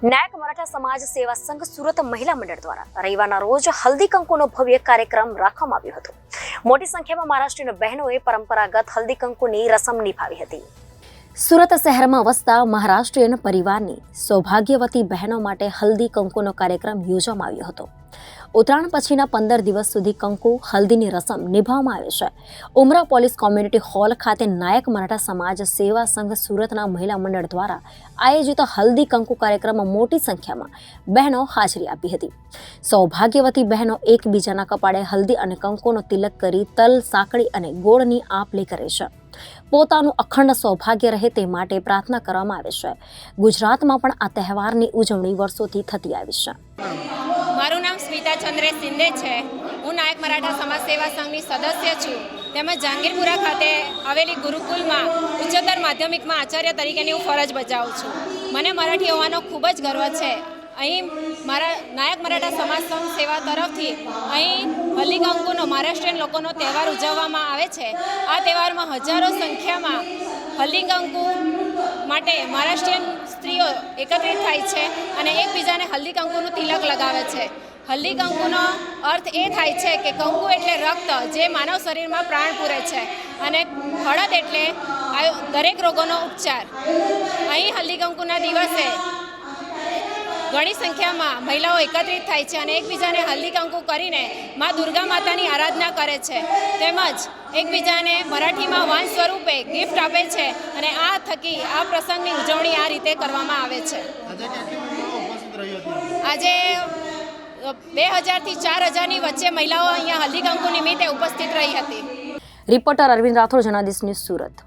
નાયક મરાઠા સમાજ સેવા સંઘ સુરત મહિલા મંડળ દ્વારા રવિવારના રોજ હલ્દી કંકુનો ભવ્ય કાર્યક્રમ રાખવામાં આવ્યો હતો। મોટી સંખ્યામાં મહારાષ્ટ્રીયન બહેનોએ પરંપરાગત હલ્દી કંકુની રસમ નિભાવી હતી। સુરત શહેરમાં વસતા મહારાષ્ટ્રીયન પરિવારની સૌભાગ્યવતી બહેનો માટે હલ્દી કંકુનો કાર્યક્રમ યોજવામાં આવ્યો હતો। ઉત્તરાયણ પછીના 15 દિવસ સુધી કંકુ હલ્દીની રસમ નિભાવવામાં આવે છે। ઉમરા પોલીસ કોમ્યુનિટી હોલ ખાતે નાયક મરાઠા સમાજ સેવા સંઘ સુરતના મહિલા મંડળ દ્વારા આયોજિત હલ્દી કંકુ કાર્યક્રમમાં મોટી સંખ્યામાં બહેનો હાજરી આપી હતી। સૌભાગ્યવતી બહેનો એકબીજાના કપાળે હલ્દી અને કંકુનો તિલક કરી તલ, સાંકળી અને ગોળની આપ-લે કરે છે। પોતાનું અખંડ સૌભાગ્ય રહે તે માટે પ્રાર્થના કરવામાં આવે છે। ગુજરાતમાં પણ આ તહેવારની ઉજવણી વર્ષોથી થતી આવી છે। મારું નામ સ્મિતા ચંદ્રેશ શિંદે છે। હું નાયક મરાઠા સમાજ સેવા સંઘની સદસ્ય છું। તેમજ જહાંગીરપુરા ખાતે આવેલી ગુરુકુલમાં ઉચ્ચતર માધ્યમિકમાં આચાર્ય તરીકેની હું ફરજ બજાવું છું। મને મરાઠી હોવાનો ખૂબ જ ગર્વ છે। અહીં મારા નાયક મરાઠા સમાજ સંઘ સેવા તરફથી અહીં હલ્દી કંકુનો મહારાષ્ટ્રીયન લોકોનો તહેવાર ઉજવવામાં આવે છે। આ તહેવારમાં હજારો સંખ્યામાં હલ્દી કંકુ માટે મહારાષ્ટ્રીયન સ્ત્રીઓ એકત્રિત થાય છે અને એકબીજાને હલ્દી કંકુનું તિલક લગાવે છે। હલ્દી કંકુનો અર્થ એ થાય છે કે કંકુ એટલે રક્ત, જે માનવ શરીરમાં પ્રાણ પૂરે છે, અને હળદ એટલે દરેક રોગોનો ઉપચાર। અહીં હલ્દી કંકુના દિવસે ઘણી સંખ્યામાં મહિલાઓ એકત્રિત થાય છે અને એકબીજાને હલ્દી કંકુ કરીને મા દુર્ગા માતાની આરાધના કરે છે, તેમજ એકબીજાને મરાઠીમાં વાન સ્વરૂપે ગિફ્ટ આપે છે અને આ થકી આ પ્રસંગની ઉજવણી આ રીતે કરવામાં આવે છે। આજે 2000 થી 4000ની વચ્ચે મહિલાઓ અહીંયા હલ્દી કંકુ નિમિત્તે ઉપસ્થિત રહી હતી। Reporter Arvind Rathod, Janadesh news, Surat.